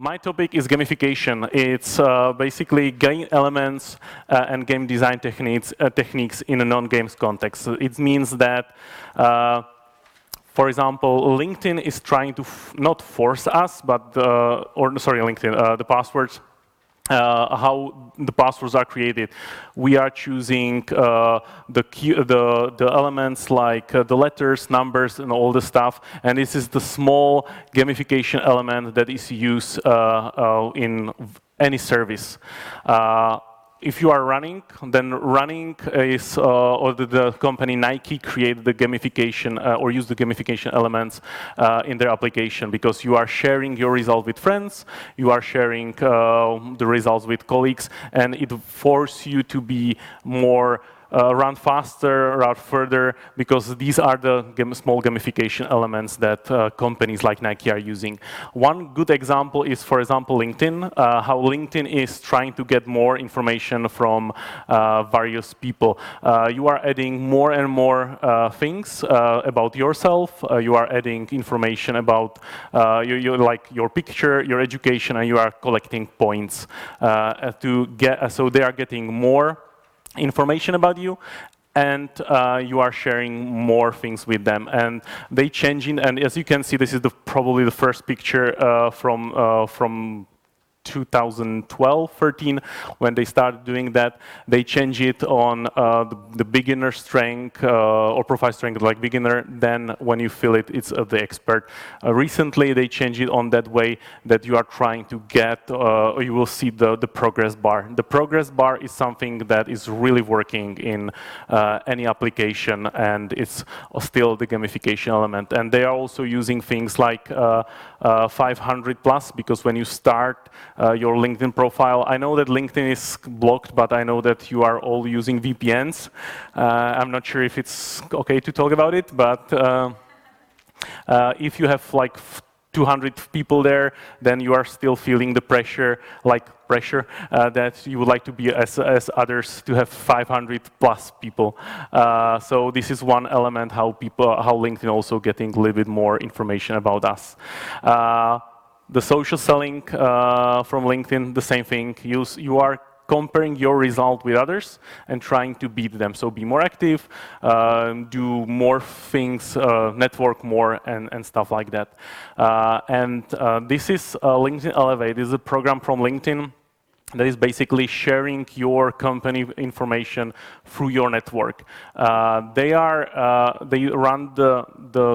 My topic is gamification. It's basically game elements and game design techniques in a non-games context. So it means that, for example, LinkedIn is trying to not force us, but LinkedIn, the passwords. How the passwords are created. We are choosing the elements like the letters, numbers, and all the stuff. And this is the small gamification element that is used in any service. If you are running, then running is, or the company Nike created the gamification or use the gamification elements in their application, because you are sharing your result with friends, you are sharing the results with colleagues, and it forces you to be more run faster, run further, because these are the small gamification elements that companies like Nike are using. One good example is, for example, LinkedIn, how LinkedIn is trying to get more information from various people. You are adding more and more things about yourself. You are adding information about like your picture, your education, and you are collecting points to get. So they are getting more information about you, and you are sharing more things with them, and they changing. And as you can see, this is probably the first picture from 2012, 13, when they started doing that. They change it on the beginner strength or profile strength, like beginner. Then when you fill it, it's the expert. Recently, they changed it on that way that you are trying to get, or you will see the progress bar. The progress bar is something that is really working in any application, and it's still the gamification element. And they are also using things like 500 plus, because when you start your LinkedIn profile. I know that LinkedIn is blocked, but I know that you are all using VPNs. I'm not sure if it's okay to talk about it, but if you have like 200 people there, then you are still feeling the pressure, that you would like to be as others, to have 500 plus people. So this is one element how LinkedIn also getting a little bit more information about us. The social selling from LinkedIn, the same thing. You are comparing your result with others and trying to beat them. So be more active, do more things, network more, and stuff like that. This is LinkedIn Elevate. This is a program from LinkedIn that is basically sharing your company information through your network. They run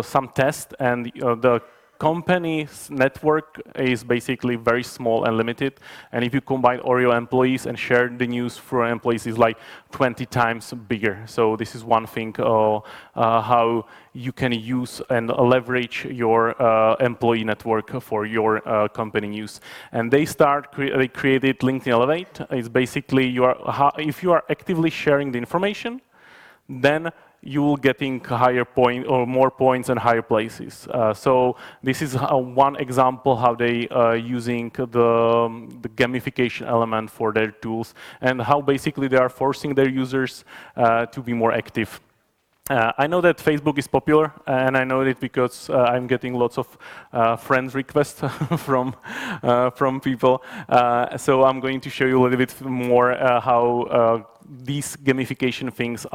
some tests, and the company's network is basically very small and limited, and if you combine all your employees and share the news for employees, is like 20 times bigger. So this is one thing how you can use and leverage your employee network for your company news. And they created LinkedIn Elevate. It's basically if you are actively sharing the information, then you will getting higher point or more points and higher places. So this is one example how they using the gamification element for their tools, and how basically they are forcing their users to be more active. I know that Facebook is popular, and I know it because I'm getting lots of friends requests from people. So I'm going to show you a little bit more how these gamification things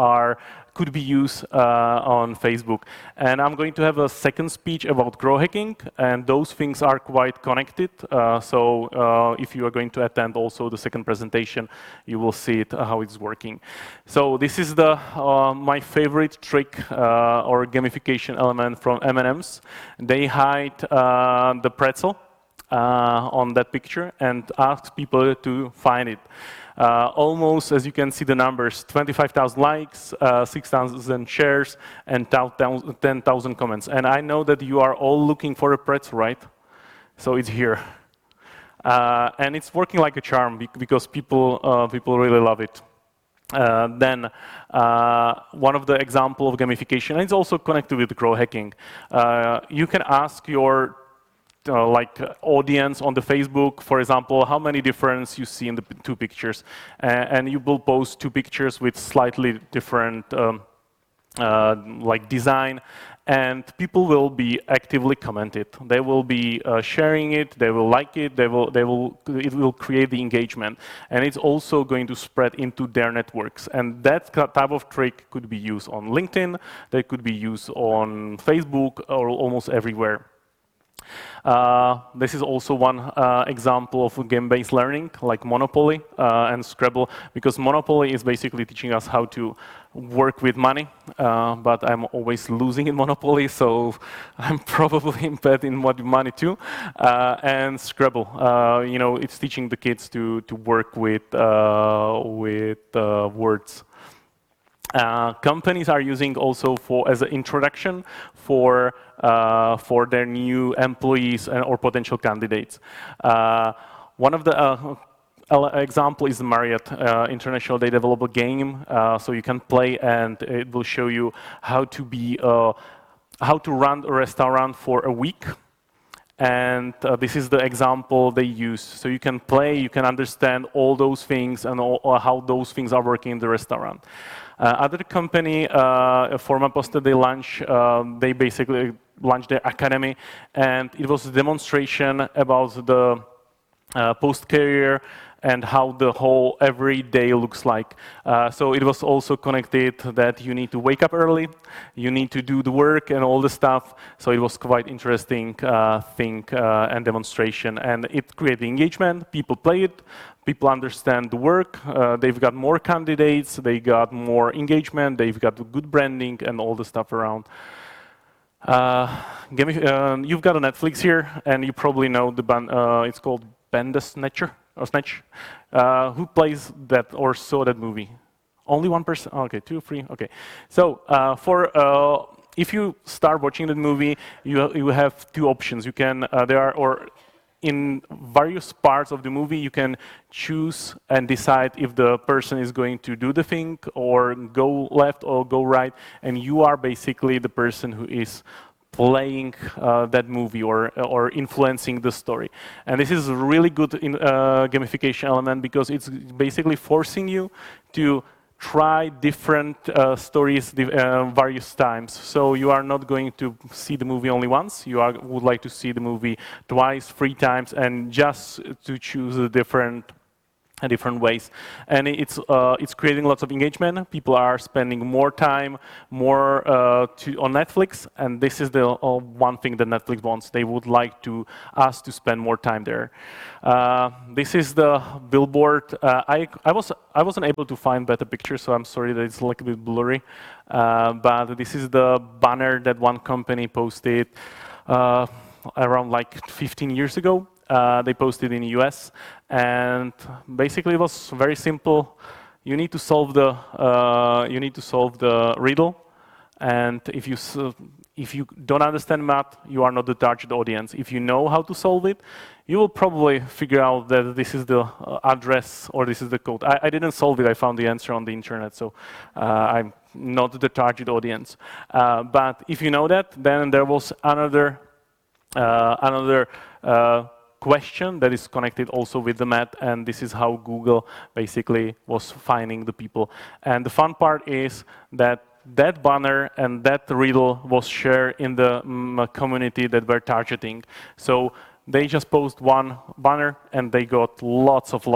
could be used on Facebook. And I'm going to have a second speech about growth hacking, and those things are quite connected. So if you are going to attend also the second presentation, you will see it, how it's working. So this is my favorite trick or gamification element from M&M's. They hide the pretzel on that picture and ask people to find it. Almost, as you can see the numbers, 25,000 likes, 6,000 shares, and 10,000 comments. And I know that you are all looking for a pretzel, right? So it's here. And it's working like a charm because people really love it. Then one of the example of gamification, and it's also connected with growth hacking. You can ask your audience on the Facebook, for example, how many difference you see in the two pictures, and you will post two pictures with slightly different design, and people will be actively comment it. They will be sharing it, they will like it, it will create the engagement. And it's also going to spread into their networks. And that type of trick could be used on LinkedIn, that could be used on Facebook, or almost everywhere. This is also one example of game-based learning, like Monopoly and Scrabble, because Monopoly is basically teaching us how to work with money, but I'm always losing in Monopoly, so I'm probably bad in money too. And Scrabble, you know, it's teaching the kids to work with words. Companies are using also as an introduction for their new employees or potential candidates. One of the example is the Marriott International. They develop a game, so you can play, and it will show you how to run a restaurant for a week. And this is the example they use. So you can play, you can understand all those things and how those things are working in the restaurant. Other company, Formaposta, they basically launched their academy, and it was a demonstration about the post-career and how the whole every day looks like. So it was also connected that you need to wake up early, you need to do the work and all the stuff. So it was quite interesting thing and demonstration. And it created engagement, people play it, people understand the work, they've got more candidates, they got more engagement, they've got good branding and all the stuff around. You've got a Netflix here, and you probably know the band, it's called Bandersnatch. Who plays that or saw that movie? Only one person? Okay, 2, 3, okay. So if you start watching that movie, you have two options. You can, in various parts of the movie, you can choose and decide if the person is going to do the thing or go left or go right, and you are basically the person who is playing that movie or influencing the story. And this is a really good gamification element because it's basically forcing you to try different stories various times. So you are not going to see the movie only once. You would like to see the movie twice, 3 times, and just to choose a different ways. And it's creating lots of engagement. People are spending more time, on Netflix, and this is the one thing that Netflix wants. They would like us to spend more time there. This is the billboard. I wasn't able to find better pictures, so I'm sorry that it's a little bit blurry. But this is the banner that one company posted around like 15 years ago. They posted in the US, and basically it was very simple. You need to solve the riddle, and if you don't understand math, you are not the target audience. If you know how to solve it, you will probably figure out that this is the address or this is the code. I didn't solve it. I found the answer on the internet, so I'm not the target audience. But if you know that, then there was another question that is connected also with the math, and this is how Google basically was finding the people. And the fun part is that banner and that riddle was shared in the community that we're targeting. So they just post one banner and they got lots of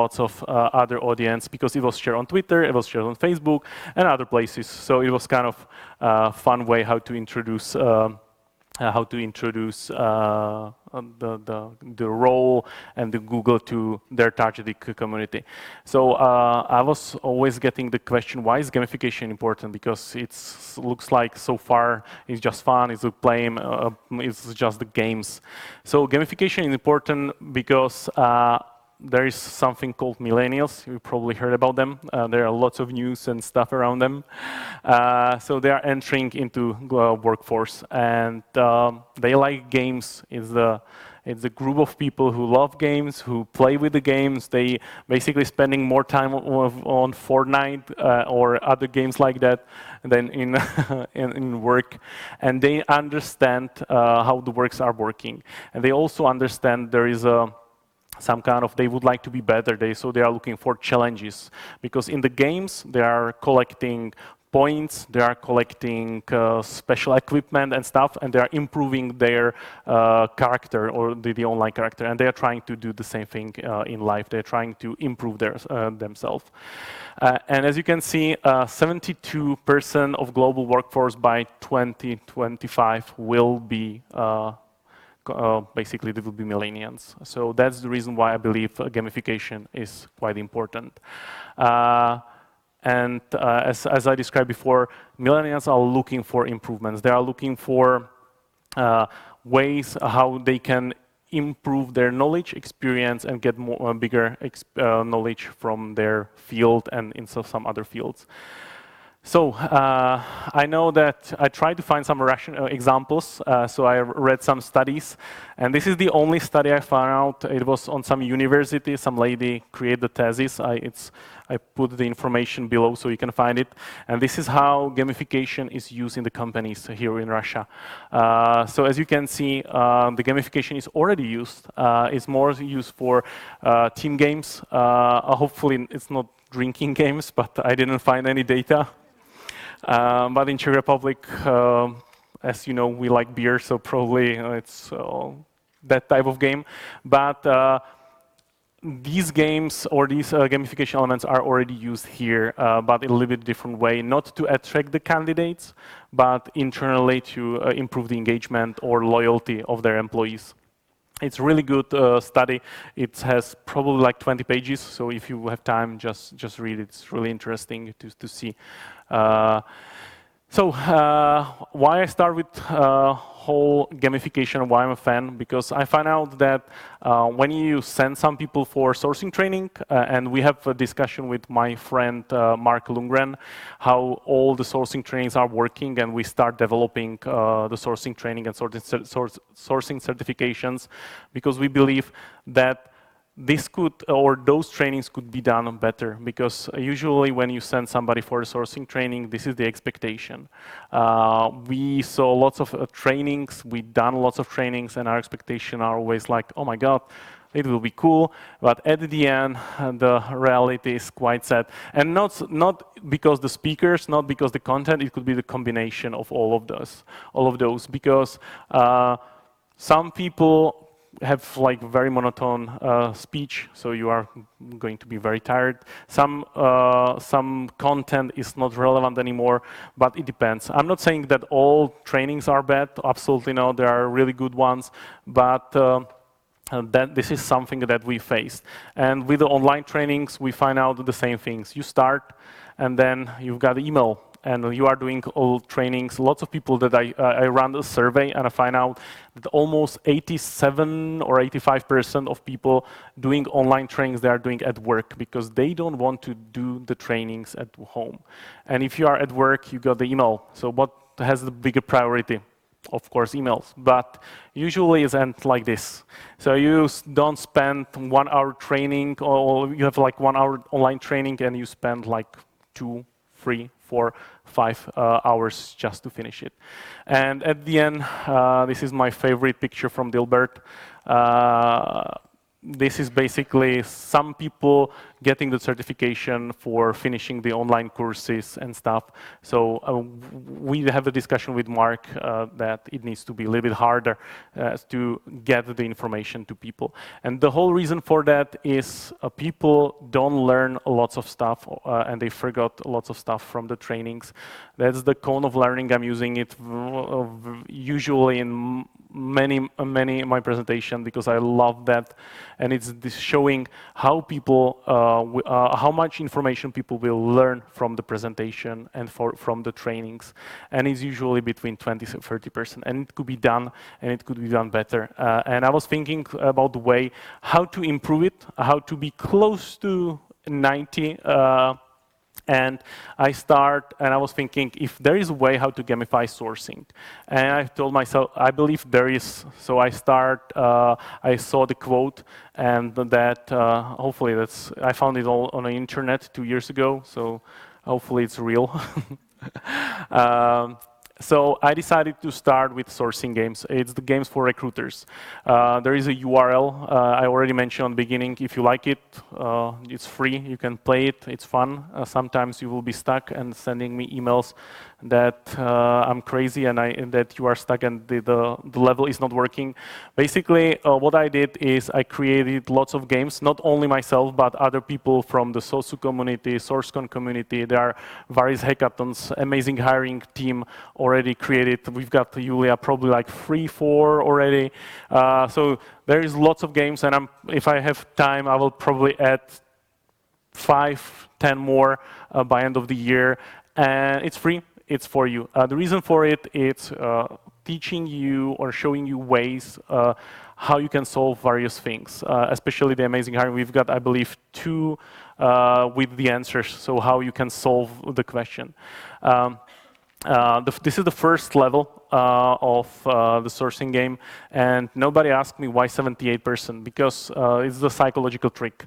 other audience because it was shared on Twitter, it was shared on Facebook and other places. So it was kind of a fun way how to introduce the role and the Google to their targeted community. So I was always getting the question, why is gamification important? Because it looks like so far it's just fun, it's a play, it's just the games. So gamification is important because there is something called millennials. You probably heard about them. There are lots of news and stuff around them. So they are entering into workforce, and they like games. It's a group of people who love games, who play with the games. They basically spending more time on Fortnite or other games like that than in work. And they understand how the works are working. And they also understand there is they would like to be better, so they are looking for challenges. Because in the games, they are collecting points, they are collecting special equipment and stuff, and they are improving their character or the online character, and they are trying to do the same thing in life. They're trying to improve themselves. And as you can see, 72% of global workforce by 2025 will be basically they will be millennials. So that's the reason why I believe gamification is quite important. And as I described before, millennials are looking for improvements. They are looking for ways how they can improve their knowledge, experience, and get more bigger knowledge from their field and in some other fields. So I know that I tried to find some examples, so I read some studies, and this is the only study I found out. It was on some university, some lady created the thesis. I put the information below so you can find it, and this is how gamification is used in the companies here in Russia. So as you can see, the gamification is already used. It's more used for team games. Hopefully it's not drinking games, but I didn't find any data. But in Czech Republic, as you know, we like beer, so probably it's that type of game. But these games or these gamification elements are already used here, but in a little bit different way, not to attract the candidates, but internally to improve the engagement or loyalty of their employees. It's a really good study. It has probably like 20 pages, so if you have time, just read it. It's really interesting to see. So why I start with whole gamification, why I'm a fan? Because I find out that when you send some people for sourcing training, and we have a discussion with my friend Mark Lundgren, how all the sourcing trainings are working, and we start developing the sourcing training and sourcing certifications, because we believe that this could, or those trainings could be done better, because usually when you send somebody for a sourcing training, this is the expectation. We saw lots of trainings, we've done lots of trainings, and our expectation are always like, oh my God, it will be cool, but at the end, the reality is quite sad. And not because the speakers, not because the content, it could be the combination of all of those, because some people have like very monotone speech, so you are going to be very tired. Some content is not relevant anymore, but it depends. I'm not saying that all trainings are bad, absolutely not, there are really good ones, but that this is something that we faced. And with the online trainings, we find out the same things. You start, and then you've got email, and you are doing all trainings. Lots of people that I ran a survey, and I find out that almost 87 or 85% of people doing online trainings, they are doing at work, because they don't want to do the trainings at home. And if you are at work, you got the email. So what has the bigger priority? Of course, emails, but usually it's end like this. So you don't spend 1 hour training, or you have like 1 hour online training, and you spend like 2, 3, 4, 5 hours just to finish it. And at the end, this is my favorite picture from Dilbert. This is basically some people getting the certification for finishing the online courses and stuff. So we have a discussion with Mark that it needs to be a little bit harder to get the information to people. And the whole reason for that is people don't learn lots of stuff, and they forgot lots of stuff from the trainings. That's the cone of learning. I'm using it usually in many of my presentation, because I love that, and it's showing how people, how much information people will learn from the presentation and from the trainings, and it's usually between 20 to 30%, and it could be done, and it could be done better. And I was thinking about the way how to improve it, how to be close to 90. And I was thinking if there is a way how to gamify sourcing. And I told myself, I believe there is. So I saw the quote, and that hopefully I found it all on the internet 2 years ago, so hopefully it's real. So I decided to start with Sourcing.Games. It's the games for recruiters. There is a URL I already mentioned on the beginning. If you like it, it's free. You can play it. It's fun. Sometimes you will be stuck and sending me emails that I'm crazy and that you are stuck and the level is not working. Basically, what I did is I created lots of games, not only myself, but other people from the SOSU community, SourceCon community. There are various hackathons, amazing hiring team already created. We've got Julia, probably like 3, 4 already. So there is lots of games, and if I have time, I will probably add 5, 10 more by end of the year. And it's free. It's for you. The reason for it is teaching you or showing you ways how you can solve various things, especially the amazing hiring. We've got, I believe, 2 with the answers, so how you can solve the question. This is the first level of the sourcing game, and nobody asked me why 78%, because it's the psychological trick.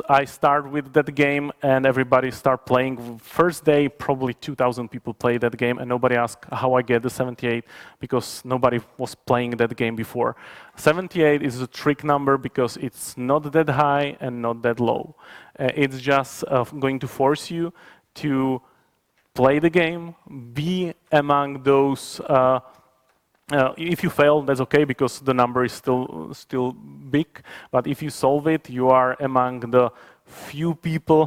I start with that game and everybody start playing. First day, probably 2,000 people play that game, and nobody asked how I get the 78, because nobody was playing that game before. 78 is a trick number because it's not that high and not that low. It's just going to force you to play the game, be among those. If you fail, that's okay, because the number is still big. But if you solve it, you are among the few people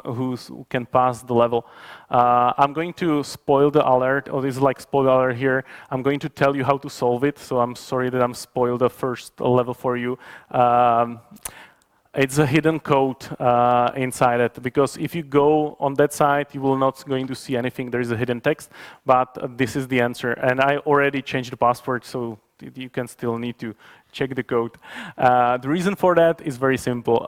who can pass the level. I'm going to spoil the alert, or this is like spoiler alert here. I'm going to tell you how to solve it, so I'm sorry that I'm spoiled the first level for you. It's a hidden code inside it, because if you go on that site, you will not going to see anything. There is a hidden text, but this is the answer. And I already changed the password, so you can still need to check the code. The reason for that is very simple.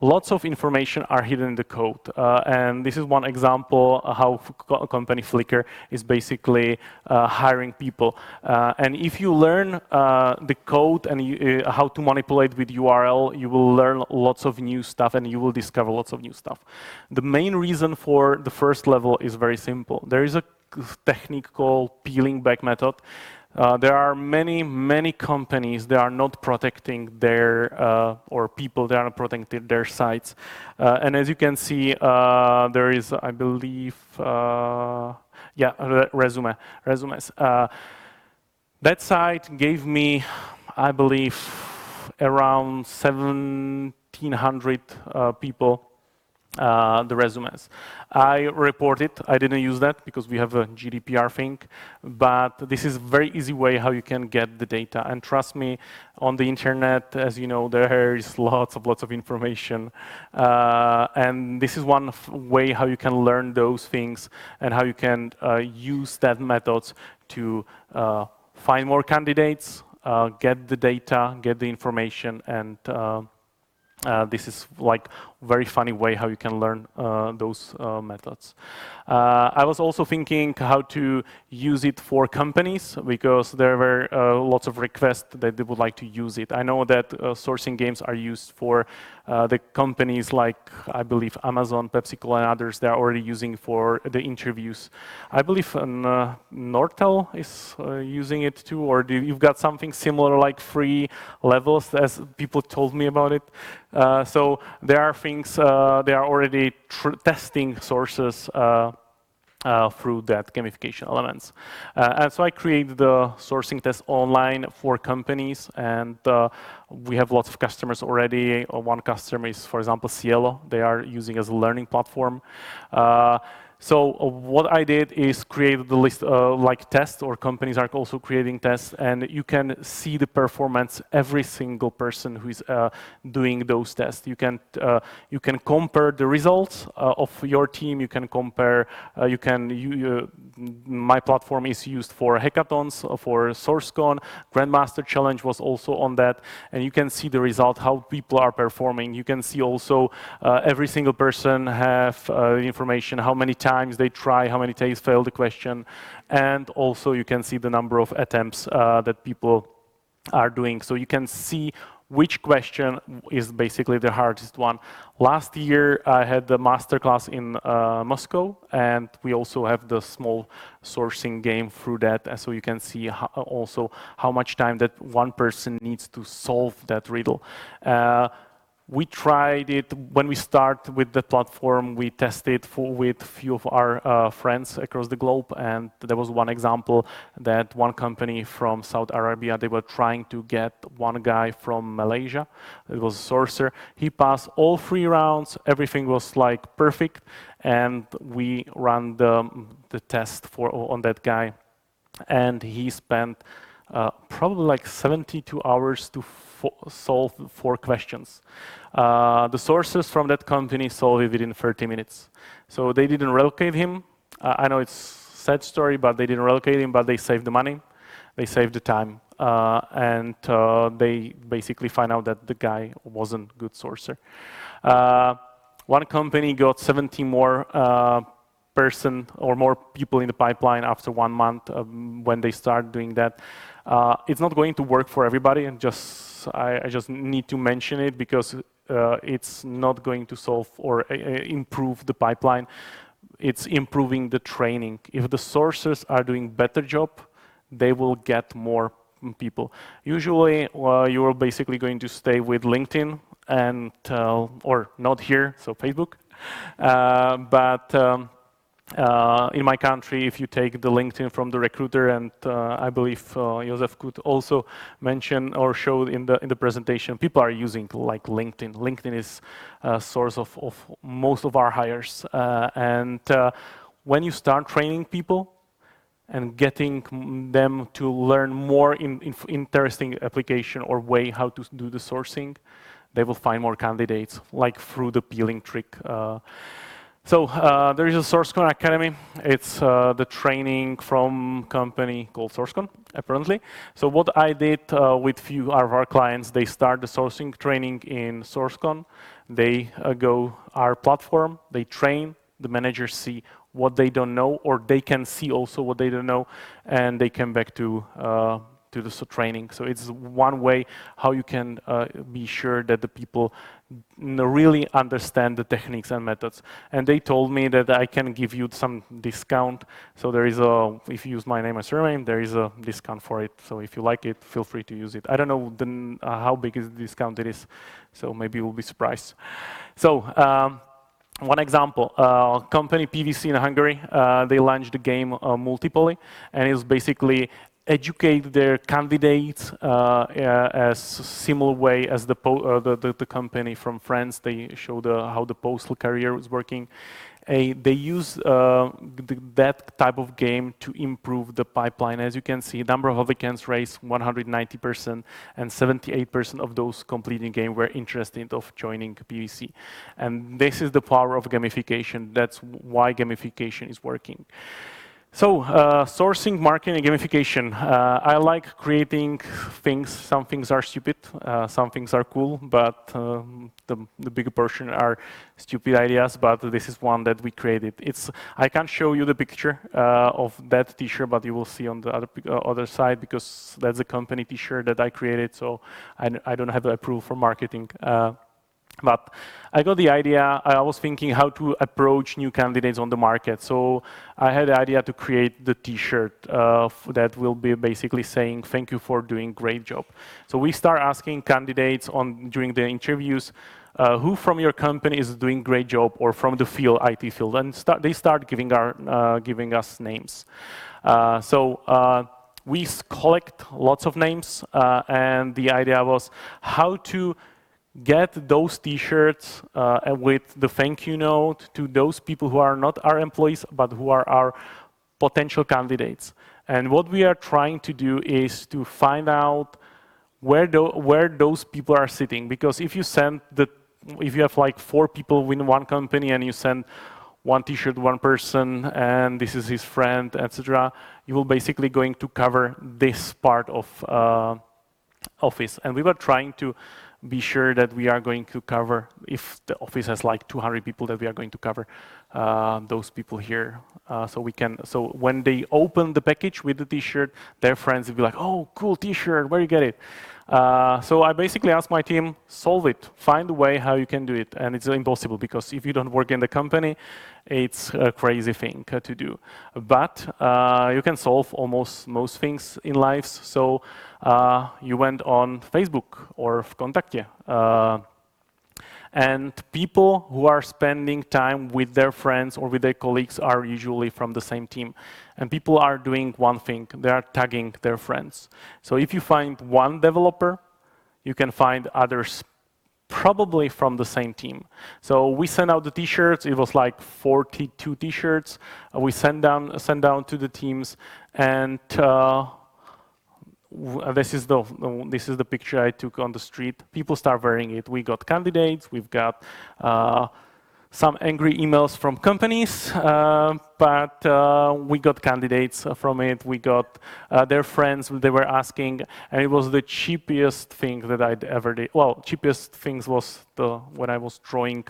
Lots of information are hidden in the code. And this is one example how company Flickr is basically hiring people. And if you learn the code and how to manipulate with URL, you will learn lots of new stuff and you will discover lots of new stuff. The main reason for the first level is very simple. There is a technique called peeling back method. There are many companies that are not protecting their, or people that are not protecting their sites. And as you can see, there is, I believe, resumes. That site gave me, I believe, around 1,700 people the resumes. I report it. I didn't use that because we have a GDPR thing, but this is a very easy way how you can get the data. And trust me, on the internet, as you know, there is lots of information. And this is one way how you can learn those things and how you can use that methods to find more candidates, get the data, get the information, and this is like very funny way how you can learn those methods. I was also thinking how to use it for companies, because there were lots of requests that they would like to use it. I know that Sourcing.Games are used for the companies like, I believe, Amazon, PepsiCo, and others. They are already using for the interviews. I believe Nortel is using it too, or you've got something similar like free levels, as people told me about it. So there are things, they are already testing sources through that gamification elements. And so I created the SourcingTest.Online for companies, and we have lots of customers already. One customer is, for example, Cielo. They are using as a learning platform. So what I did is create the list like tests, or companies are also creating tests, and you can see the performance every single person who is doing those tests. You can compare the results of your team. You can compare. My platform is used for hackathons, for SourceCon. Grandmaster Challenge was also on that, and you can see the result, how people are performing. You can see also every single person have information, how many times they try, how many times fail the question, and also you can see the number of attempts that people are doing. So you can see which question is basically the hardest one. Last year, I had the masterclass in Moscow, and we also have the small sourcing game through that, and so you can see also how much time that one person needs to solve that riddle. We tried it when we start with the platform. We tested with a few of our friends across the globe, and there was one example that one company from Saudi Arabia, they were trying to get one guy from Malaysia. It was a sourcer. He passed all 3 rounds. Everything was like perfect, and we ran the test on that guy, and he spent probably like 72 hours to solve 4 questions. The sources from that company solved it within 30 minutes. So they didn't relocate him. I know it's a sad story, but they didn't relocate him, but they saved the money, they saved the time, and they basically find out that the guy wasn't a good sourcer. One company got 70 more person or more people in the pipeline after 1 month when they start doing that. It's not going to work for everybody, and I just need to mention it because it's not going to solve or improve the pipeline. It's improving the training. If the sourcers are doing better job, they will get more people. Usually, you are basically going to stay with LinkedIn and or not here, so Facebook, but. In my country, if you take the LinkedIn from the recruiter, and I believe Josef could also mention or show in the presentation, people are using like LinkedIn. LinkedIn is a source of most of our hires. And when you start training people and getting them to learn more in interesting application or way how to do the sourcing, they will find more candidates, like through the peeling trick. So there is a SourceCon Academy. It's the training from company called SourceCon, apparently. So what I did with few of our clients, they start the sourcing training in SourceCon. They go our platform, they train, the managers see what they don't know, or they can see also what they don't know, and they come back to the training. So it's one way how you can be sure that the people really understand the techniques and methods. And they told me that I can give you some discount. So there is if you use my name and surname, there is a discount for it. So if you like it, feel free to use it. I don't know how big is the discount it is, so maybe you'll be surprised. So one example, company PVC in Hungary, they launched the game Multipoly, and it's basically educate their candidates as similar way as the company from France. They show how the postal career is working. They use that type of game to improve the pipeline. As you can see, number of applicants raised 190%, and 78% of those completing game were interested of joining PVC. And this is the power of gamification. That's why gamification is working. So, sourcing, marketing, and gamification. I like creating things. Some things are stupid, some things are cool, but the bigger portion are stupid ideas, but this is one that we created. I can't show you the picture of that t-shirt, but you will see on the other side, because that's a company t-shirt that I created, so I don't have the approval for marketing. But I got the idea. I was thinking how to approach new candidates on the market. So I had the idea to create the t-shirt that will be basically saying, thank you for doing great job. So we start asking candidates during the interviews, who from your company is doing great job, or from the field, IT field, and they start giving us names. We collect lots of names, and the idea was how to get those t-shirts with the thank you note to those people who are not our employees, but who are our potential candidates. And what we are trying to do is to find out where those people are sitting. Because if you have like 4 people in one company and you send one t-shirt to one person and this is his friend, etc., you will basically going to cover this part of office. And we were trying to be sure that we are going to cover, if the office has like 200 people, that we are going to cover those people here. So when they open the package with the T-shirt, their friends will be like, "Oh, cool T-shirt! Where you get it?" So I basically ask my team, solve it, find a way how you can do it, and it's impossible because if you don't work in the company, it's a crazy thing to do. But you can solve almost most things in life. So you went on Facebook or Kontakte. And people who are spending time with their friends or with their colleagues are usually from the same team. And people are doing one thing, they are tagging their friends. So if you find one developer, you can find others probably from the same team. So we sent out the T-shirts, it was like 42 T-shirts. We sent down to the teams, and this is the picture I took on the street. People start wearing it. We got candidates. We've got some angry emails from companies, but we got candidates from it. We got their friends. They were asking, and it was the cheapest thing that I'd ever did. Well, cheapest things was when I was drawing.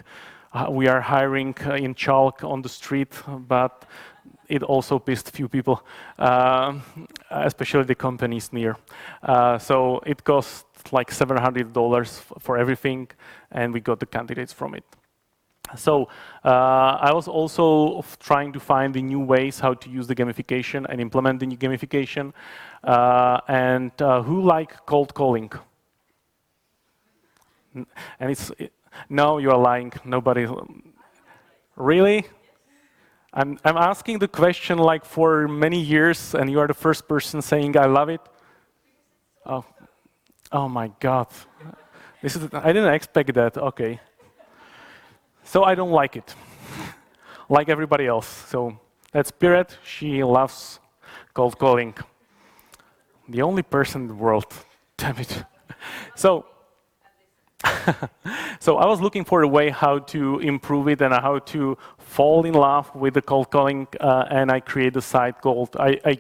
We are hiring in chalk on the street, but it also pissed a few people, especially the companies near. So it cost like $700 for everything, and we got the candidates from it. So I was also trying to find the new ways how to use the gamification and implement the new gamification. And who like cold calling? And no, you are lying. Nobody. Really? I'm asking the question like for many years, and you are the first person saying I love it. Oh my God! I didn't expect that. Okay. So I don't like it, like everybody else. So that's Spirit. She loves cold calling. The only person in the world. Damn it. So. So I was looking for a way how to improve it and how to fall in love with the cold calling, and I created a site called, I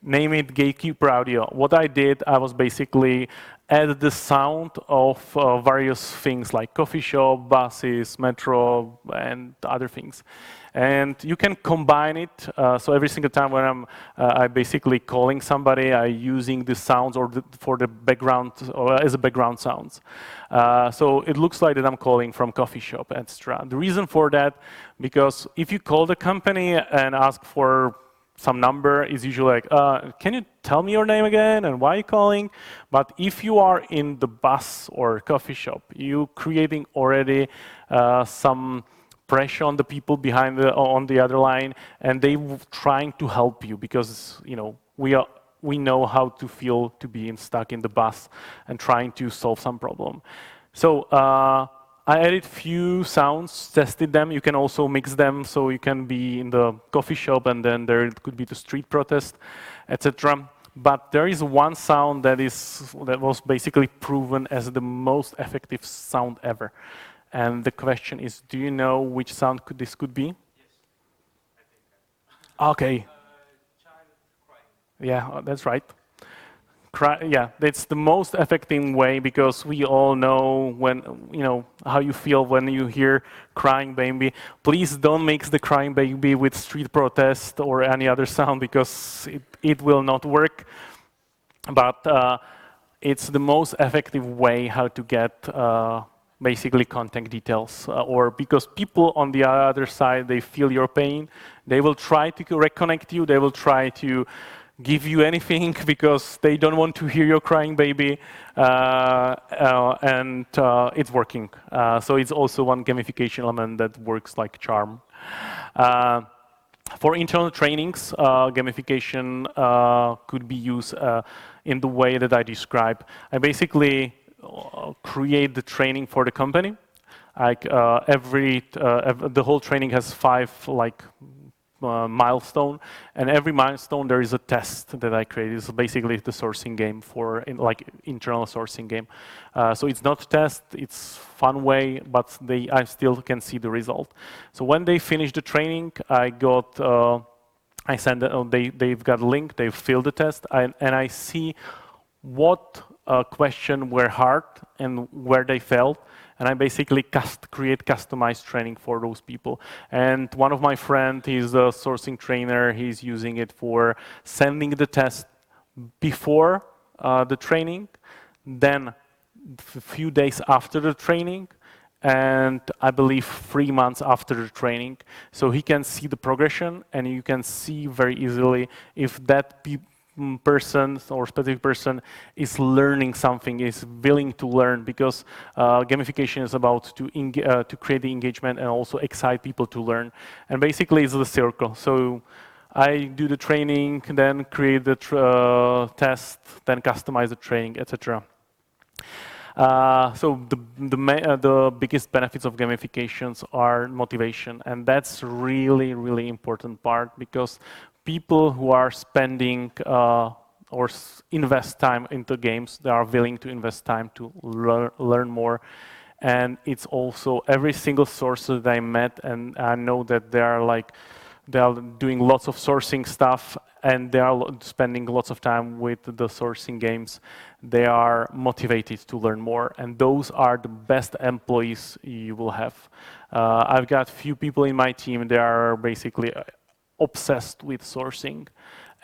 name it Gatekeeper Audio. What I did, I was basically add the sound of various things like coffee shop, buses, metro, and other things. And you can combine it. So every single time when I'm basically calling somebody, I'm using the sounds for the background or as a background sounds. So it looks like that I'm calling from coffee shop, etc. The reason for that, because if you call the company and ask for some number, is usually like, can you tell me your name again and why are you calling? But if you are in the bus or coffee shop, you creating already some pressure on the people behind on the other line, and they trying to help you because we know how to feel to be stuck in the bus and trying to solve some problem. So I added few sounds, tested them. You can also mix them, so you can be in the coffee shop and then there could be the street protest, etc. But there is one sound that was basically proven as the most effective sound ever. And the question is, do you know which sound this could be? Yes, I think. Okay. Child crying. Yeah, that's right. Yeah, that's the most effective way because we all know how you feel when you hear crying baby. Please don't mix the crying baby with street protest or any other sound because it will not work. But it's the most effective way how to get basically contact details, or because people on the other side, they feel your pain, they will try to reconnect you, they will try to give you anything because they don't want to hear your crying baby, and it's working. So it's also one gamification element that works like charm. For internal trainings, gamification could be used in the way that I describe. I basically create the training for the company. Like the whole training has 5 milestone, and every milestone there is a test that I created. It's basically the sourcing game for internal sourcing game. So it's not a test, it's fun way, but I still can see the result. So when they finish the training, they've got a link, they've filled the test, and I see what questions were hard and where they failed. And I basically create customized training for those people. And one of my friends, he's a sourcing trainer. He's using it for sending the test before the training, then a few days after the training, and I believe 3 months after the training. So he can see the progression, and you can see very easily if that person or specific person is learning something, is willing to learn, because gamification is about to create the engagement and also excite people to learn. And basically it's the circle. So I do the training, then create the test, then customize the training, etc. So the biggest benefits of gamifications are motivation, and that's really, really important part, because people who are spending or invest time into games, they are willing to invest time to learn more. And it's also every single sourcer that I met, and I know that they are doing lots of sourcing stuff, and they are spending lots of time with the sourcing games. They are motivated to learn more, and those are the best employees you will have. I've got few people in my team, they are basically obsessed with sourcing,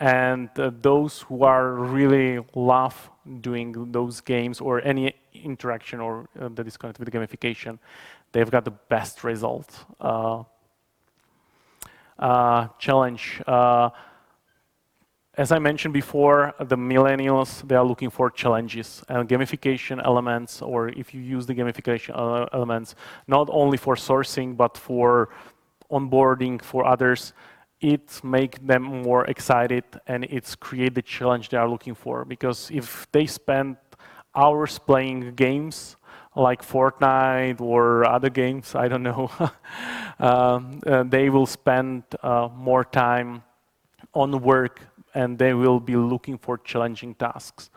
and those who are really love doing those games or any interaction or that is connected with gamification, they've got the best result. Challenge. As I mentioned before, the millennials, they are looking for challenges and gamification elements, or if you use the gamification elements, not only for sourcing, but for onboarding for others, it makes them more excited, and it's create the challenge they are looking for. Because if they spend hours playing games like Fortnite or other games, I don't know, they will spend more time on work, and they will be looking for challenging tasks.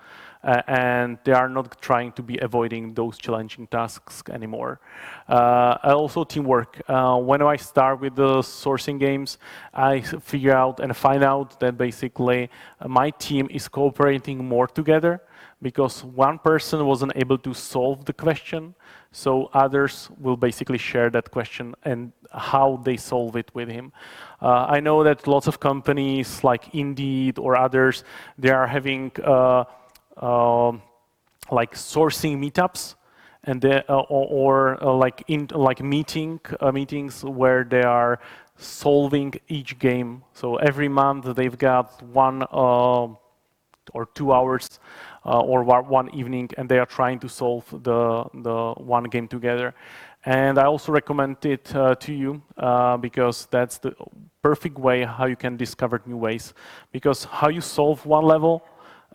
And they are not trying to be avoiding those challenging tasks anymore. Also teamwork. When I start with the sourcing games, I figure out and find out that basically my team is cooperating more together, because one person wasn't able to solve the question, so others will basically share that question and how they solve it with him. I know that lots of companies like Indeed or others, they are having like sourcing meetups, and meetings where they are solving each game. So every month they've got 1 or 2 hours or one evening, and they are trying to solve the one game together. And I also recommend it to you because that's the perfect way how you can discover new ways. Because how you solve one level,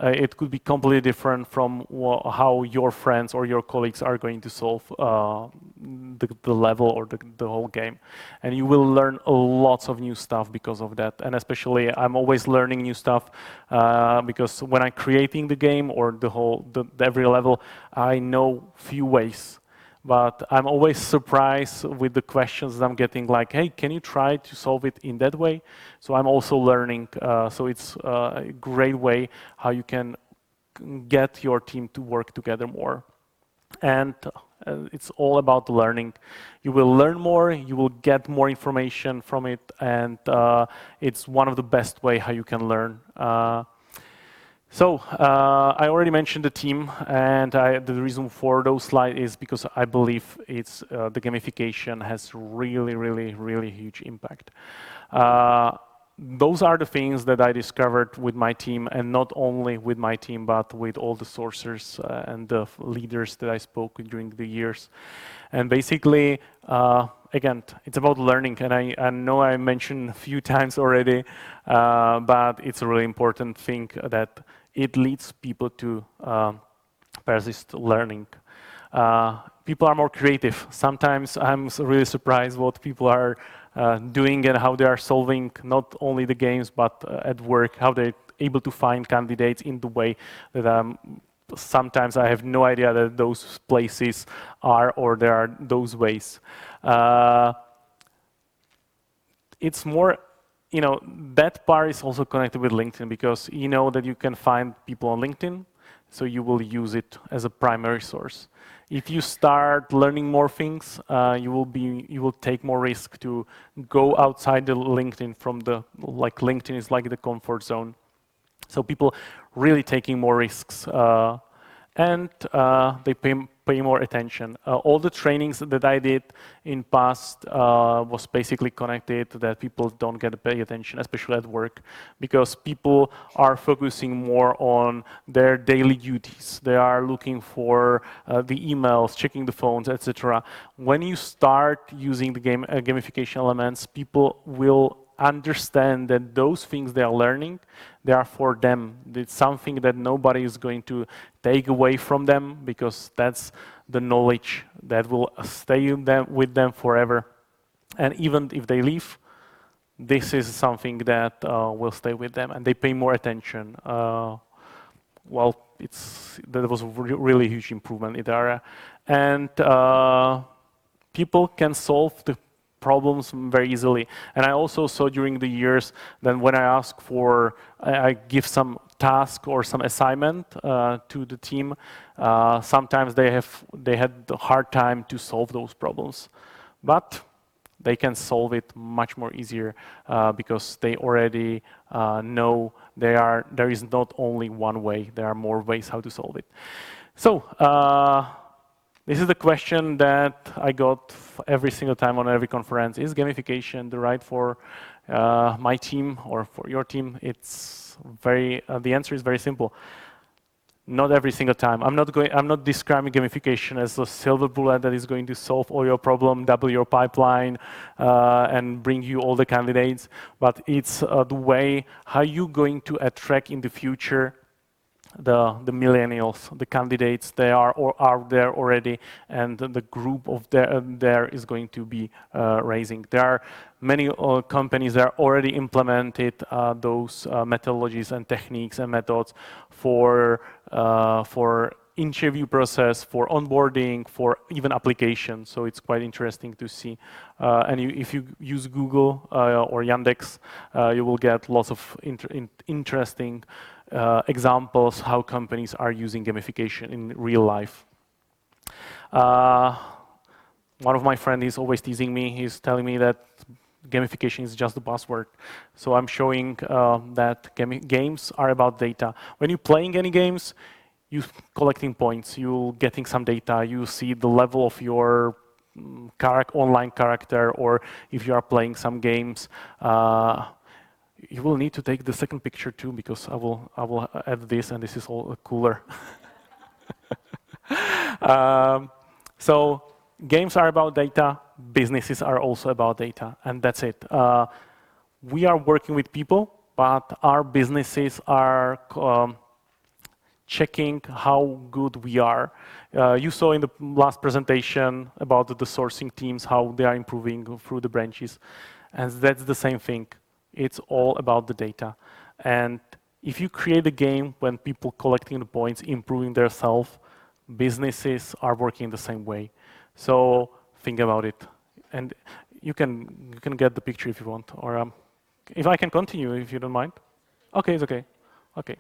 it could be completely different from how your friends or your colleagues are going to solve the level or the whole game. And you will learn lots of new stuff because of that. And especially, I'm always learning new stuff because when I'm creating the game or every level, I know few ways. But I'm always surprised with the questions that I'm getting, like, hey, can you try to solve it in that way? So I'm also learning. So it's a great way how you can get your team to work together more. And it's all about learning. You will learn more, you will get more information from it, and it's one of the best way how you can learn. So I already mentioned the team, and the reason for those slides is because I believe it's the gamification has really, really, really huge impact. Those are the things that I discovered with my team, and not only with my team, but with all the sourcers and the leaders that I spoke with during the years. And basically, again, it's about learning, and I know I mentioned a few times already, but it's a really important thing that it leads people to persist learning. People are more creative. Sometimes I'm really surprised what people are doing and how they are solving not only the games, but at work, how they're able to find candidates in the way that sometimes I have no idea that those places are, or there are those ways. It's more, that part is also connected with LinkedIn, because you know that you can find people on LinkedIn. so you will use it as a primary source. If you start learning more things, you will take more risk to go outside the LinkedIn LinkedIn is like the comfort zone. So people really taking more risks, and they pay more attention. All the trainings that I did in past was basically connected to that people don't get to pay attention, especially at work, because people are focusing more on their daily duties. They are looking for the emails, checking the phones, etc. When you start using the gamification elements, people will understand that those things they are learning, they are for them. It's something that nobody is going to take away from them, because that's the knowledge that will stay with them forever. And even if they leave, this is something that will stay with them, and they pay more attention. Well, that was a really huge improvement in the area. And people can solve the problems very easily. And I also saw during the years that when I give some task or some assignment to the team, sometimes they had a hard time to solve those problems. But they can solve it much more easier because they already know there is not only one way, there are more ways how to solve it. So, this is the question that I got every single time on every conference. Is gamification the right for my team or for your team? The answer is very simple. Not every single time. I'm not describing gamification as a silver bullet that is going to solve all your problem, double your pipeline, and bring you all the candidates. But it's the way how you're going to attract in the future the millennials, the candidates. They are there already, and the group of there is going to be raising. There are many companies that are already implemented those methodologies and techniques and methods for interview process, for onboarding, for even application. So it's quite interesting to see. And if you use Google or Yandex, you will get lots of interesting examples how companies are using gamification in real life. One of my friends is always teasing me. He's telling me that gamification is just a buzzword. So I'm showing that games are about data. When you're playing any games, you're collecting points, you're getting some data, you see the level of your online character, or if you are playing some games, you will need to take the second picture too, because I will add this, and this is all cooler. So games are about data, businesses are also about data, and that's it. We are working with people, but our businesses are checking how good we are. You saw in the last presentation about the sourcing teams, how they are improving through the branches, and that's the same thing. It's all about the data. And if you create a game when people collecting the points, improving themselves, businesses are working the same way. So think about it. And you can get the picture if you want, or if I can continue, if you don't mind. Okay, it's okay. Okay.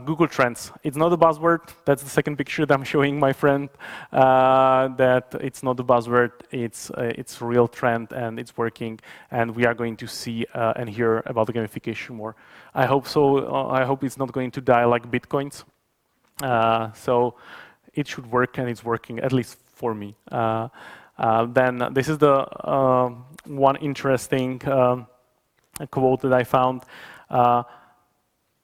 Google Trends. It's not a buzzword. That's the second picture that I'm showing my friend. That it's not a buzzword. It's a real trend, and it's working. And we are going to see and hear about the gamification more. I hope so. I hope it's not going to die like Bitcoins. So it should work, and it's working, at least for me. Then this is the one interesting quote that I found.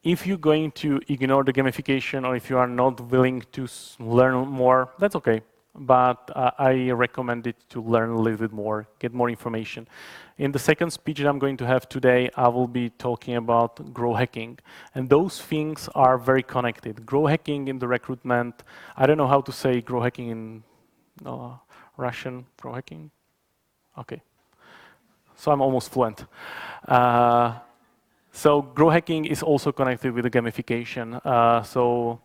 If you're going to ignore the gamification, or if you are not willing to learn more, that's okay. But I recommend it to learn a little bit more, get more information. In the second speech that I'm going to have today, I will be talking about growth hacking. And those things are very connected. Growth hacking in the recruitment, I don't know how to say growth hacking in Russian, growth hacking? Okay. So I'm almost fluent. So growth hacking is also connected with the gamification. So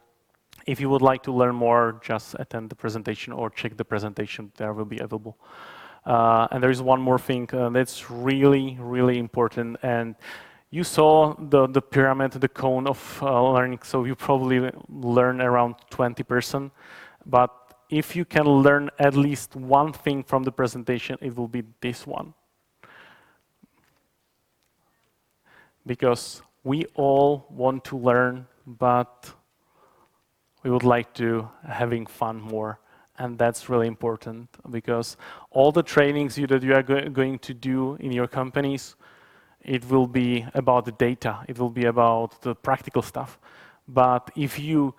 if you would like to learn more, just attend the presentation or check the presentation. There will be available. And there is one more thing that's really, really important. And you saw the pyramid, the cone of learning, so you probably learn around 20%. But if you can learn at least one thing from the presentation, it will be this one. Because we all want to learn, but we would like to having fun more. And that's really important, because all the trainings that you are going to do in your companies, it will be about the data. It will be about the practical stuff. But if you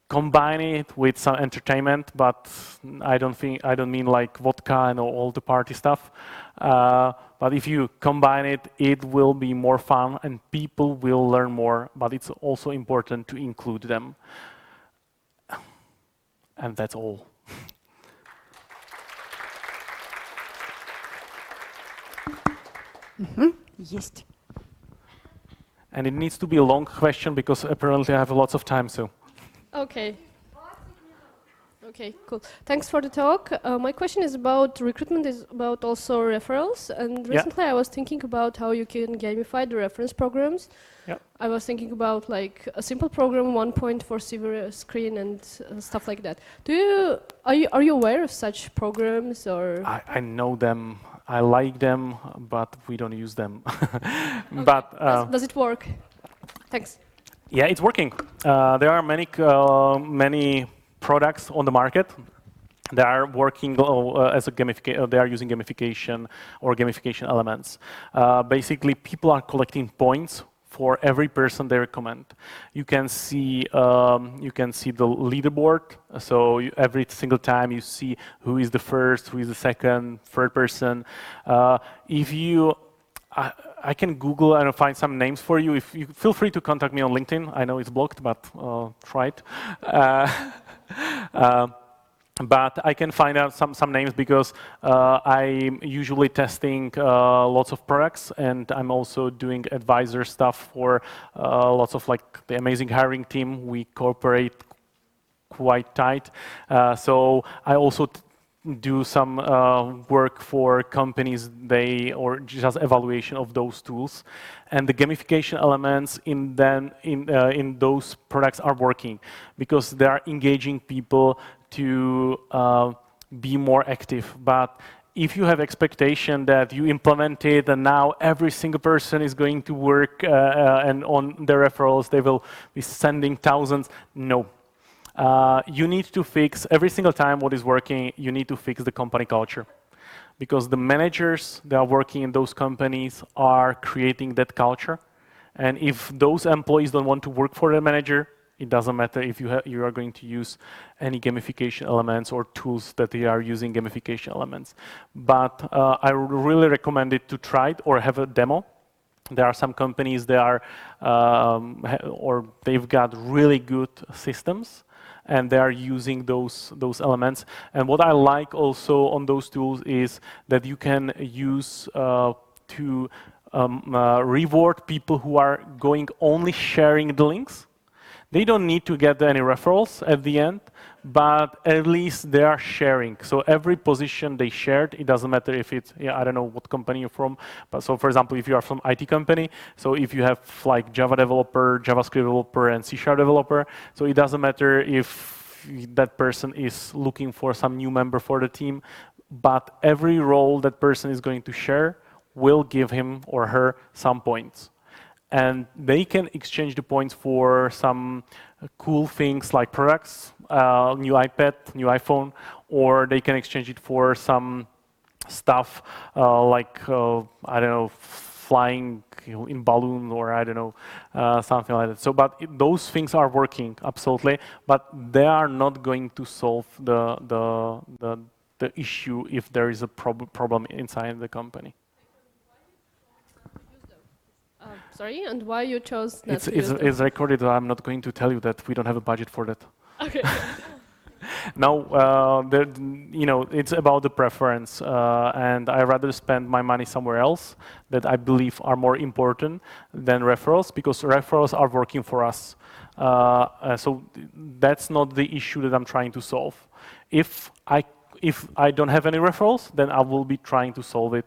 combine it with some entertainment, but I don't mean like vodka and all the party stuff. But if you combine it, it will be more fun and people will learn more. But it's also important to include them. And that's all. Yes. And it needs to be a long question because apparently I have lots of time. So. Okay. Okay, cool. Thanks for the talk. My question is about recruitment, is about also referrals. And recently I was thinking about how you can gamify the reference programs. Yeah. I was thinking about like a simple program, 1 point for CV screen and stuff like that. Are you aware of such programs or? I know them. I like them, but we don't use them. Okay. But does it work? Thanks. Yeah, it's working. There are many products on the market that are working as a gamification. They are using gamification or gamification elements. Basically, people are collecting points for every person they recommend. You can see the leaderboard. So every single time you see who is the first, who is the second, third person. If you I can Google and find some names for you. If you feel free to contact me on LinkedIn. I know it's blocked, but try it. But I can find out some names because I'm usually testing lots of products, and I'm also doing advisor stuff for lots of like the amazing hiring team. We cooperate quite tight. So I also do some work for companies, or just evaluation of those tools, and the gamification elements in those products are working because they are engaging people to be more active. But if you have expectation that you implement it and now every single person is going to work and on their referrals they will be sending thousands, no. You need to fix every single time what is working. You need to fix the company culture, because the managers that are working in those companies are creating that culture. And if those employees don't want to work for the manager, it doesn't matter if you are going to use any gamification elements or tools that they are using gamification elements. But I really recommend it to try it or have a demo. There are some companies that are, or they've got really good systems, and they are using those elements. And what I like also on those tools is that you can use to reward people who are only sharing the links. They don't need to get any referrals at the end, but at least they are sharing. So every position they shared, it doesn't matter if it's, I don't know what company you're from, but so for example, if you are from IT company, so if you have like Java developer, JavaScript developer, and C# developer, so it doesn't matter if that person is looking for some new member for the team, but every role that person is going to share will give him or her some points. And they can exchange the points for some cool things like products, new iPad, new iPhone, or they can exchange it for some stuff like, I don't know, flying in balloon, or I don't know, something like that. So, but those things are working, absolutely, but they are not going to solve the issue if there is a problem inside the company. Sorry, and why you chose not to use them? It's recorded. I'm not going to tell you that we don't have a budget for that. Okay. No, it's about the preference, and I rather spend my money somewhere else that I believe are more important than referrals, because referrals are working for us. So that's not the issue that I'm trying to solve. If I don't have any referrals, then I will be trying to solve it.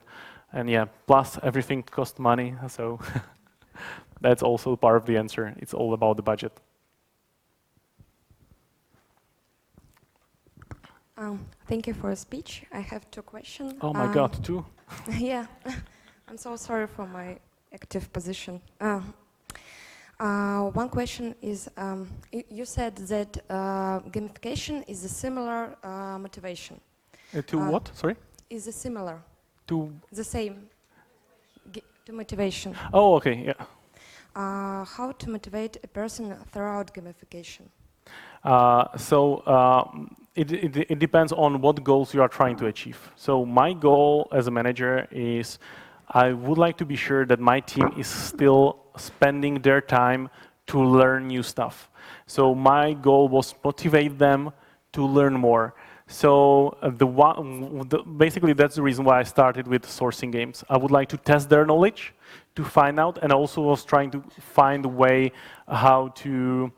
And yeah, plus everything costs money, so. That's also part of the answer. It's all about the budget. Thank you for your speech. I have 2 questions. Oh my God, 2? Yeah, I'm so sorry for my active position. One question is, you said that gamification is a similar motivation. To what? Sorry? Is a similar. To the same to motivation. Oh, okay, yeah. How to motivate a person throughout gamification? It depends on what goals you are trying to achieve. So my goal as a manager is I would like to be sure that my team is still spending their time to learn new stuff. So my goal was motivate them to learn more. So basically that's the reason why I started with Sourcing.Games. I would like to test their knowledge, to find out, and also was trying to find a way how to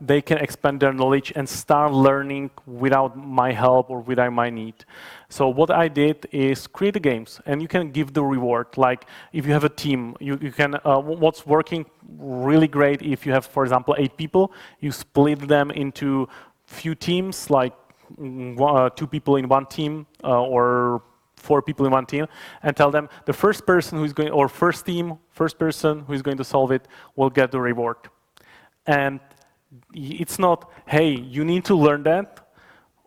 they can expand their knowledge and start learning without my help or without my need. So what I did is create the games, and you can give the reward. Like if you have a team, you can. What's working really great if you have, for example, 8 people, you split them into few teams, like 2 people in one team or 4 people in one team, and tell them the first person who is going, or first person who is going to solve it will get the reward. And it's not, hey, you need to learn that,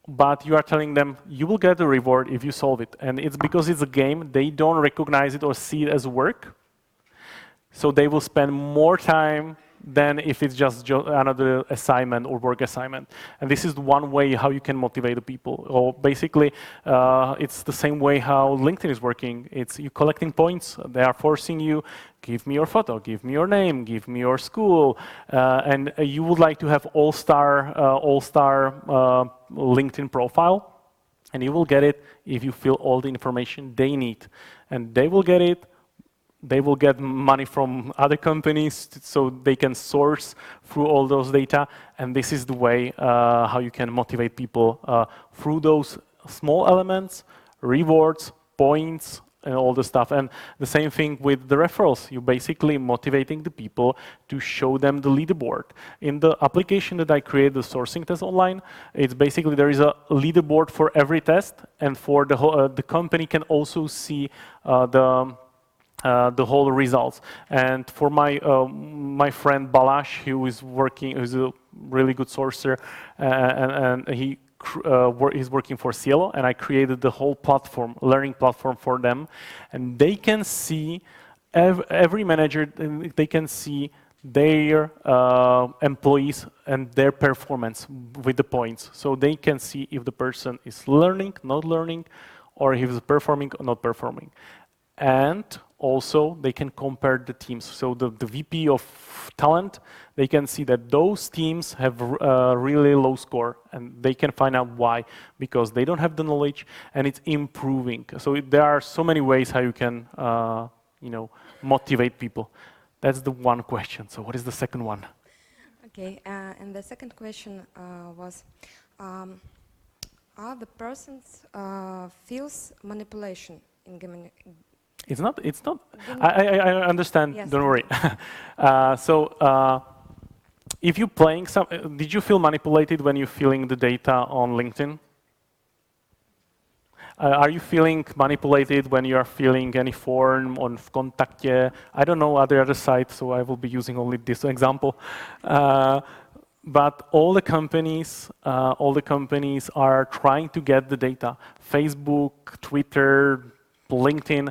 but you are telling them you will get the reward if you solve it. And it's because it's a game, they don't recognize it or see it as work. So they will spend more time than if it's just another assignment or work assignment. And this is one way how you can motivate the people. Or basically, it's the same way how LinkedIn is working. It's you collecting points. They are forcing you, give me your photo, give me your name, give me your school. And you would like to have all-star LinkedIn profile. And you will get it if you fill all the information they need. And they will get it. They will get money from other companies so they can source through all those data. And this is the way how you can motivate people through those small elements, rewards, points, and all the stuff. And the same thing with the referrals. You're basically motivating the people to show them the leaderboard. In the application that I created, the Sourcing.Test.Online, it's basically there is a leaderboard for every test. And for the whole, the company can also see the whole results. And for my friend Balázs, who's a really good sourcer, and he's working for Cielo, and I created the whole platform, learning platform for them, and they can see every manager. They can see their employees and their performance with the points, so they can see if the person is learning, not learning, or if he's performing or not performing. And also, they can compare the teams. So the VP of talent, they can see that those teams have a really low score, and they can find out why, because they don't have the knowledge, and it's improving. So there are so many ways how you can, motivate people. That's the one question. So what is the second one? Okay, and the second question was, are the persons feels manipulation in gamification? It's not. I understand. Yes. Don't worry. If you're playing some, did you feel manipulated when you're filling the data on LinkedIn? Are you feeling manipulated when you are filling any form on Kontakte? I don't know other site, so I will be using only this example. But all the companies are trying to get the data. Facebook, Twitter, LinkedIn.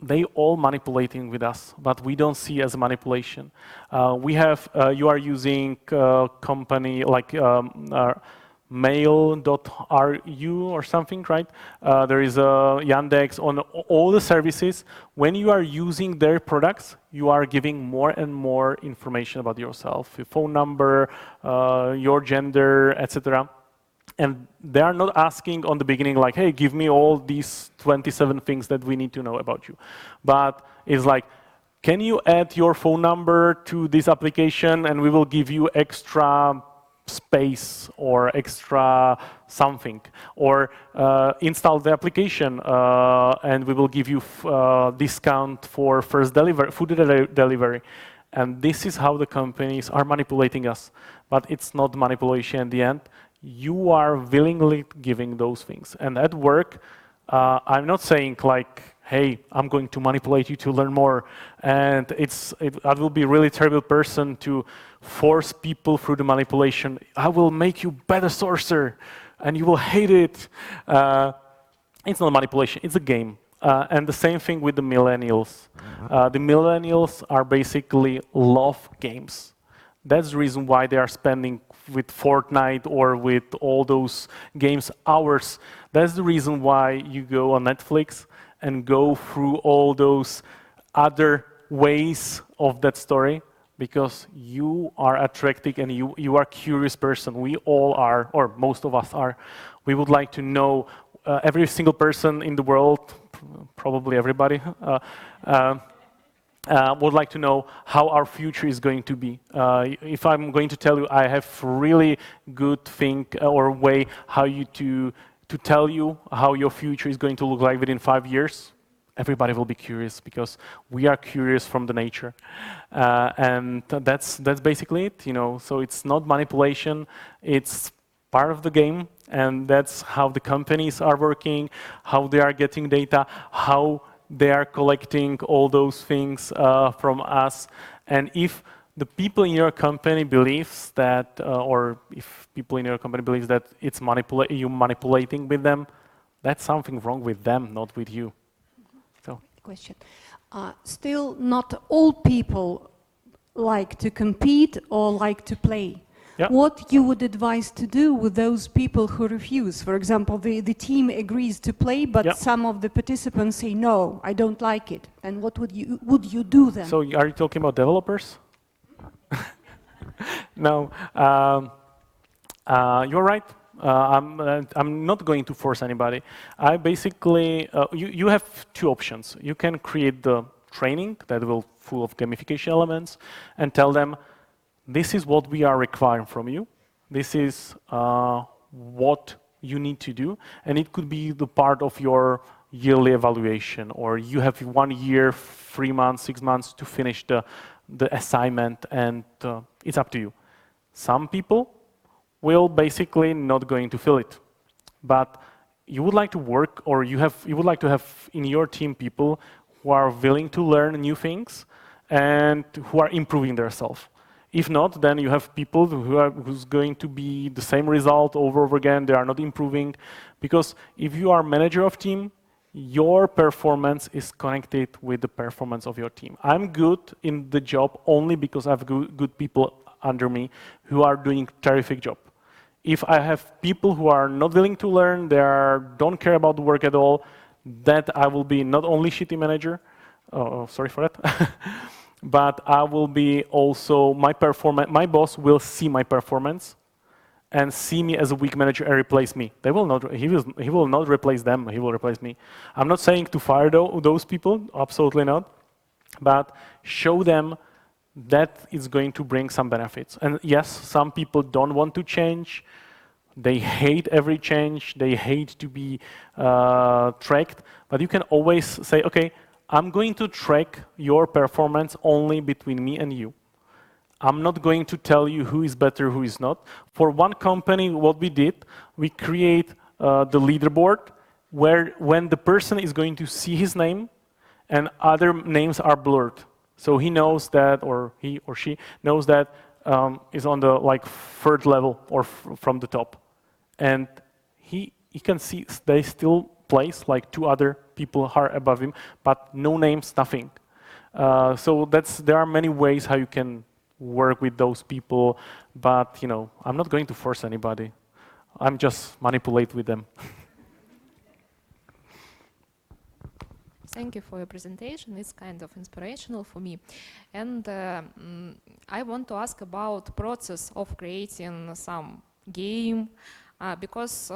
They all manipulating with us, but we don't see as manipulation. You are using a company like mail.ru or something, right? There is a Yandex on all the services. When you are using their products, you are giving more and more information about yourself, your phone number, your gender, etc. And they are not asking on the beginning like, hey, give me all these 27 things that we need to know about you. But it's like, can you add your phone number to this application and we will give you extra space or extra something, or install the application and we will give you discount for first food delivery. And this is how the companies are manipulating us. But it's not manipulation in the end. You are willingly giving those things. And at work, I'm not saying like, hey, I'm going to manipulate you to learn more. And I will be a really terrible person to force people through the manipulation. I will make you better sourcer and you will hate it. It's not manipulation, it's a game. And the same thing with the millennials. The millennials are basically love games. That's the reason why they are spending with Fortnite or with all those games hours. That's the reason why you go on Netflix and go through all those other ways of that story, because you are attracted and you are a curious person. We all are, or most of us are. We would like to know every single person in the world, probably everybody, would like to know how our future is going to be. If I'm going to tell you I have really good thing or way how you to tell you how your future is going to look like within 5 years, everybody will be curious because we are curious from the nature. And that's basically it, you know. So it's not manipulation, it's part of the game, and that's how the companies are working, how they are getting data, how they are collecting all those things from us. And if the people in your company believes that, or if people in your company believes that it's you manipulating with them, that's something wrong with them, not with you. So. Question. Still, not all people like to compete or like to play. Yeah. What you would advise to do with those people who refuse? For example, the team agrees to play, but some of the participants say, no, I don't like it. And what would you do then? So are you talking about developers? No, you're right. I'm not going to force anybody. I basically, you have two options. You can create the training that will full of gamification elements and tell them, this is what we are requiring from you. This is what you need to do. And it could be the part of your yearly evaluation, or you have 1 year, 3 months, 6 months to finish the assignment, and it's up to you. Some people will basically not going to fill it. But you would like to work, or you would like to have in your team people who are willing to learn new things and who are improving themselves. If not, then you have people who's going to be the same result over and over again. They are not improving. Because if you are manager of team, your performance is connected with the performance of your team. I'm good in the job only because I have good people under me who are doing a terrific job. If I have people who are not willing to learn, don't care about the work at all, that I will be not only shitty manager, sorry for that, but I will be also my boss will see my performance and see me as a weak manager and replace me. He will not replace them, he will replace me. I'm not saying to fire those people, absolutely not, but show them that it's going to bring some benefits. And yes, some people don't want to change. They hate every change. They hate to be tracked. But you can always say, okay, I'm going to track your performance only between me and you. I'm not going to tell you who is better, who is not. For one company, what we did, we create the leaderboard where when the person is going to see his name and other names are blurred. So he knows that, or he or she knows that is on the third level or from the top. And he can see they still place like 2 other people are above him, but no names, nothing. So there are many ways how you can work with those people, but I'm not going to force anybody. I'm just manipulate with them. Thank you for your presentation. It's kind of inspirational for me. And I want to ask about the process of creating some game, because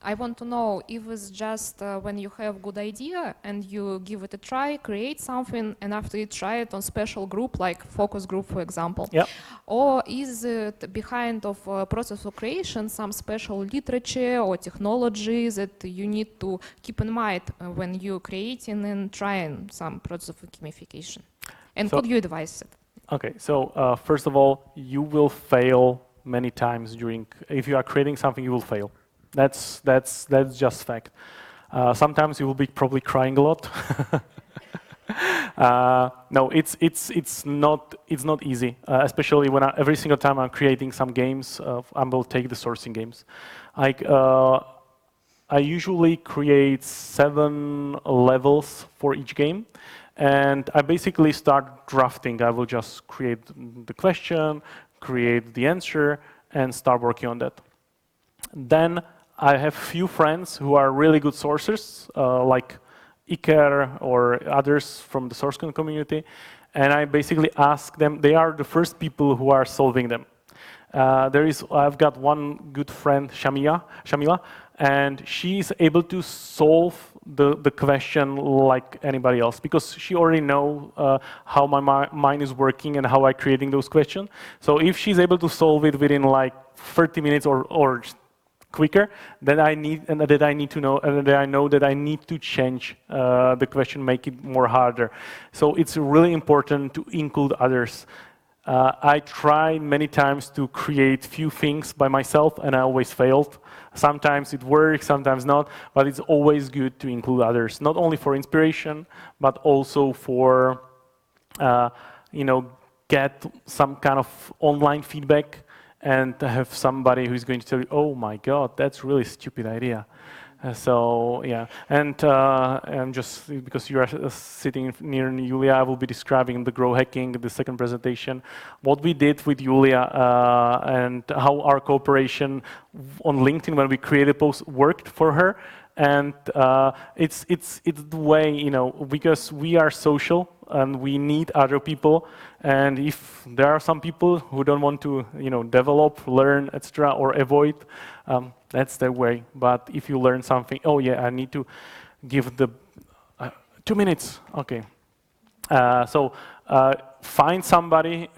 I want to know if it's just when you have good idea and you give it a try, create something, and after you try it on special group, like focus group, for example. Yep. Or is it behind of process of creation some special literature or technology that you need to keep in mind when you're creating and trying some process of gamification? And could you advise it? Okay, so first of all, you will fail many times if you are creating something, you will fail. That's just fact. Sometimes you will be probably crying a lot. No, it's not easy, especially when every single time I'm creating some games. I will take the Sourcing.Games. Like I usually create 7 levels for each game, and I basically start drafting. I will just create the question, create the answer, and start working on that. Then I have few friends who are really good sourcers, like Iker or others from the SourceCon community, and I basically ask them. They are the first people who are solving them. I've got one good friend, Shamila, and she's able to solve the question like anybody else because she already knows how my mind is working and how I'm creating those questions. So if she's able to solve it within like 30 minutes or quicker, then I know that I need to change the question, make it more harder. So it's really important to include others. I tried many times to create few things by myself, and I always failed. Sometimes it works, sometimes not, but it's always good to include others, not only for inspiration, but also for get some kind of online feedback and have somebody who's going to tell you, oh my God, that's really a stupid idea. So yeah, and just because you are sitting near Julia, I will be describing the Grow Hacking, the second presentation, what we did with Julia and how our cooperation on LinkedIn when we created posts worked for her. And it's the way, because we are social and we need other people. And if there are some people who don't want to, develop, learn, etc., or avoid, that's their way. But if you learn something, oh yeah, I need to give the 2 minutes. Okay. So find somebody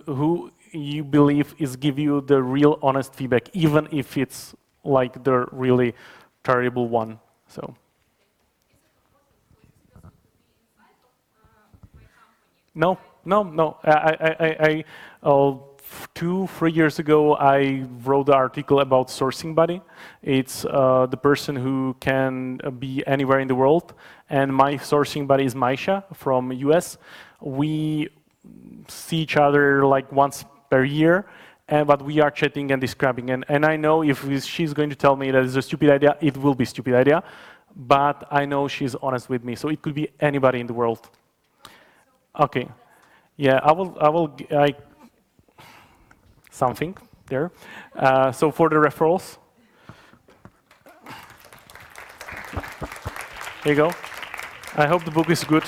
who you believe is give you the real honest feedback, even if it's like the really terrible one. So. No. 2-3 years ago, I wrote an article about Sourcing Buddy. It's the person who can be anywhere in the world. And my Sourcing Buddy is Maisha from US. We see each other like once per year, but we are chatting and describing. And I know if she's going to tell me that it's a stupid idea, it will be a stupid idea. But I know she's honest with me. So it could be anybody in the world. Okay. Yeah, I will something there. So for the referrals, here you go. I hope the book is good.